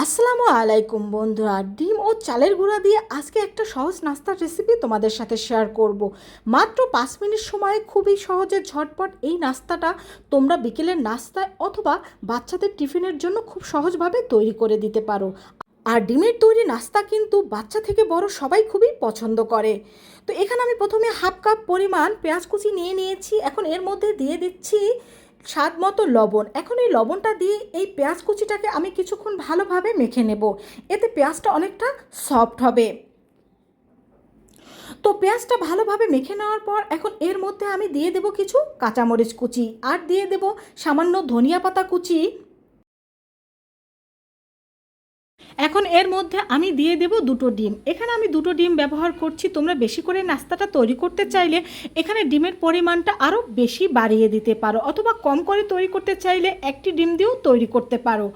আসসালামু আলাইকুম বন্ধুরা, ডিম ও চালের গুঁড়া দিয়ে আজকে একটা সহজ নাস্তার রেসিপি তোমাদের সাথে শেয়ার করব। মাত্র 5 মিনিট সময়ে খুবই সহজে ঝটপট এই নাস্তাটা তোমরা বিকেলের নাস্তায় অথবা বাচ্চাদের টিফিনের জন্য খুব সহজভাবে তৈরি করে দিতে পারো। আর ডিমের তৈরি নাস্তা কিন্তু বাচ্চা থেকে বড় সবাই খুবই পছন্দ করে। তো এখানে আমি প্রথমে হাফ কাপ পরিমাণ পেঁয়াজ কুচি নিয়ে নিয়েছি। এখন এর মধ্যে দিয়ে দিচ্ছি স্বাদ মতো লবণ। এখন এই লবণটা দিয়ে এই পেঁয়াজ কুচিটাকে আমি কিছুক্ষণ ভালোভাবে মেখে নেব, এতে পেঁয়াজটা অনেকটা সফট হবে। তো পেঁয়াজটা ভালোভাবে মেখে নেওয়ার পর এখন এর মধ্যে আমি দিয়ে দেব কিছু কাঁচামরিচ কুচি, আর দিয়ে দেব সামান্য ধনিয়া পাতা কুচি। এখন এর মধ্যে আমি দিয়ে দেব দুটো ডিম। এখানে আমি দুটো ডিম ব্যবহার করছি। তোমরা বেশি করে নাস্তাটা তৈরি করতে চাইলে এখানে ডিমের পরিমাণটা আরও বেশি বাড়িয়ে দিতে পারো, অথবা কম করে তৈরি করতে চাইলে একটি ডিম দিয়েও তৈরি করতে পারো।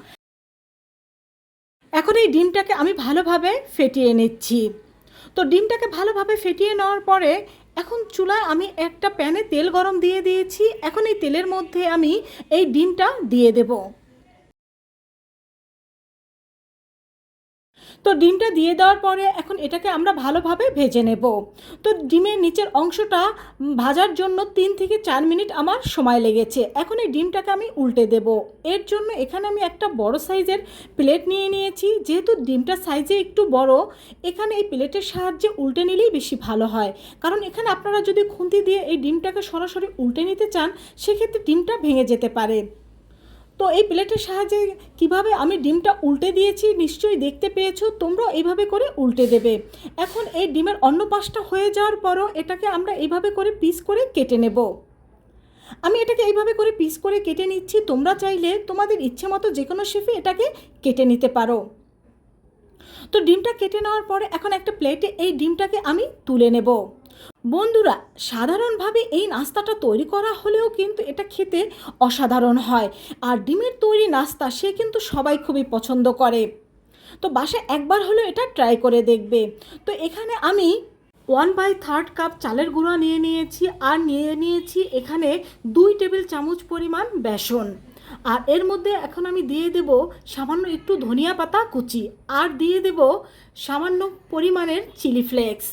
এখন এই ডিমটাকে আমি ভালোভাবে ফেটিয়ে নিচ্ছি। তো ডিমটাকে ভালোভাবে ফেটিয়ে নেওয়ার পরে এখন চুলায় আমি একটা প্যানে তেল গরম দিয়ে দিয়েছি। এখন এই তেলের মধ্যে আমি এই ডিমটা দিয়ে দেবো। তো ডিমটা দিয়ে দেওয়ার পরে এখন এটাকে আমরা ভালোভাবে ভেজে নেব। তো ডিমের নিচের অংশটা ভাজার জন্য 3 থেকে 4 মিনিট আমার সময় লেগেছে। এখন এই ডিমটাকে আমি উল্টে দেব। এর জন্য এখানে আমি একটা বড় সাইজের প্লেট নিয়ে নিয়েছি। যেহেতু ডিমটা সাইজে একটু বড়, এখানে এই প্লেটের সাহায্যে উল্টে নিলেই বেশি ভালো হয়। কারণ এখানে আপনারা যদি খুন্তি দিয়ে এই ডিমটাকে সরাসরি উল্টে নিতে চান, সেক্ষেত্রে ডিমটা ভেঙে যেতে পারে। তো এই প্লেটের সাহায্যে কিভাবে আমি ডিমটা উল্টে দিয়েছি নিশ্চয়ই দেখতে পেয়েছো। তোমরাও এইভাবে করে উল্টে দেবে। এখন এই ডিমের অন্য পাশটা হয়ে যাওয়ার পরও এটাকে আমরা এইভাবে করে পিস করে কেটে নেব। আমি এটাকে এইভাবে করে পিস করে কেটে নিচ্ছি। তোমরা চাইলে তোমাদের ইচ্ছে মতো যে কোনো শেপে এটাকে কেটে নিতে পারো। তো ডিমটা কেটে নেওয়ার পরে এখন একটা প্লেটে এই ডিমটাকে আমি তুলে নেব। বন্ধুরা, সাধারণভাবে এই নাস্তাটা তৈরি করা হলেও কিন্তু এটা খেতে অসাধারণ হয়। আর ডিমের তৈরি নাস্তা সে কিন্তু সবাই খুবই পছন্দ করে। তো বাসায় একবার হলেও এটা ট্রাই করে দেখবে। তো এখানে আমি 1/3 কাপ চালের গুঁড়া নিয়ে নিয়েছি, আর নিয়ে নিয়েছি এখানে 2 টেবিল চামচ পরিমাণ বেসন। আর এর মধ্যে এখন আমি দিয়ে দেব সামান্য একটু ধনিয়া পাতা কুচি, আর দিয়ে দেব সামান্য পরিমাণের চিলি ফ্লেক্স,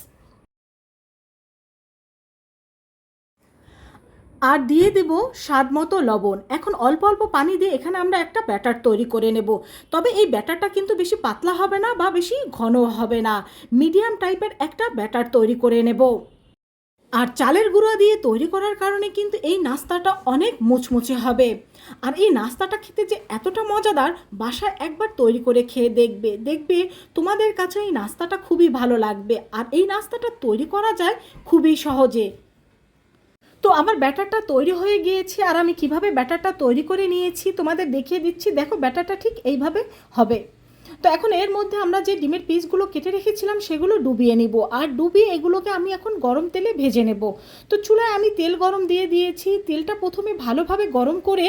আর দিয়ে দেব স্বাদ মতো লবণ। এখন অল্প অল্প পানি দিয়ে এখানে আমরা একটা ব্যাটার তৈরি করে নেব। তবে এই ব্যাটারটা কিন্তু বেশি পাতলা হবে না বা বেশি ঘন হবে না, মিডিয়াম টাইপের একটা ব্যাটার তৈরি করে নেব। আর চালের গুঁড়া দিয়ে তৈরি করার কারণে কিন্তু এই নাস্তাটা অনেক মুচমুচে হবে। আর এই নাস্তাটা খেতে যে এতটা মজাদার, বাসায় একবার তৈরি করে খেয়ে দেখবে, দেখবে তোমাদের কাছে এই নাস্তাটা খুবই ভালো লাগবে। আর এই নাস্তাটা তৈরি করা যায় খুবই সহজে। তো আমার ব্যাটারটা তৈরি হয়ে গিয়েছে, আর আমি কিভাবে ব্যাটারটা তৈরি করে নিয়েছি তোমাদের দেখিয়ে দিচ্ছি। দেখো, ব্যাটারটা ঠিক এইভাবে হবে। তো এখন এর মধ্যে আমরা যে ডিমের পিসগুলো কেটে রেখেছিলাম সেগুলো ডুবিয়ে নিব, আর ডুবিয়ে এগুলোকে আমি এখন গরম তেলে ভেজে নেব। তো চুলায় আমি তেল গরম দিয়ে দিয়েছি। তেলটা প্রথমে ভালোভাবে গরম করে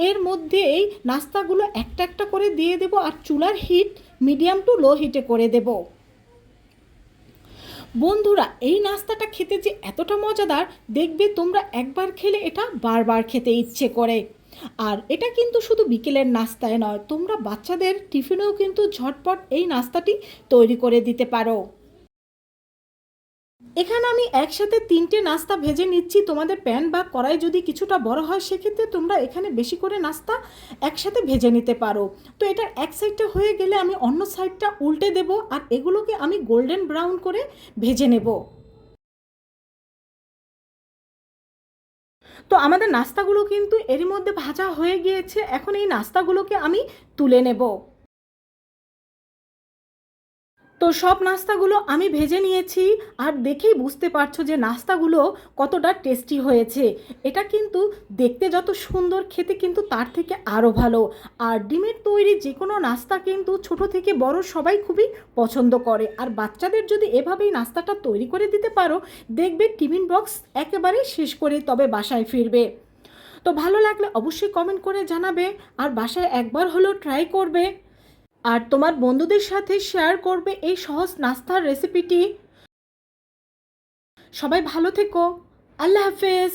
এর মধ্যে এই নাস্তাগুলো একটা একটা করে দিয়ে দেব, আর চুলার হিট মিডিয়াম টু লো হিটে করে দেব। বন্ধুরা, এই নাস্তাটা খেতে যে এতটা মজাদার, দেখবে তোমরা একবার খেলে এটা বারবার খেতে ইচ্ছে করে। আর এটা কিন্তু শুধু বিকেলের নাস্তায় নয়, তোমরা বাচ্চাদের টিফিনেও কিন্তু ঝটপট এই নাস্তাটি তৈরি করে দিতে পারো। এখানে আমি একসাথে 3টে নাস্তা ভেজে নিচ্ছি। তোমাদের প্যান বা কড়াই যদি কিছুটা বড় হয়, সেক্ষেত্রে তোমরা এখানে বেশি করে নাস্তা একসাথে ভেজে নিতে পারো। তো এটার এক সাইডটা হয়ে গেলে আমি অন্য সাইডটা উল্টে দেব, আর এগুলোকে আমি গোল্ডেন ব্রাউন করে ভেজে নেব। তো আমাদের নাস্তাগুলো কিন্তু এরই মধ্যে ভাজা হয়ে গিয়েছে। এখন এই নাস্তাগুলোকে আমি তুলে নেব। তো সব নাস্তাগুলো আমি ভেজে নিয়েছি, আর দেখেই বুঝতে পারছো যে নাস্তাগুলো কতটা টেস্টি হয়েছে। এটা কিন্তু দেখতে যত সুন্দর, খেতে কিন্তু তার থেকে আরও ভালো। আর ডিমের তৈরি যে কোনো নাস্তা কিন্তু ছোট থেকে বড় সবাই খুবই পছন্দ করে। আর বাচ্চাদের যদি এভাবেই নাস্তাটা তৈরি করে দিতে পারো, দেখবে টিফিন বক্স একেবারে শেষ করে তবে বাসায় ফিরবে। তো ভালো লাগলে অবশ্যই কমেন্ট করে জানাবে, আর বাসায় একবার হলেও ট্রাই করবে, আর তোমার বন্ধুদের সাথে শেয়ার করবে এই সহজ নাস্তার রেসিপিটি। সবাই ভালো থেকো। আল্লাহ হাফেজ।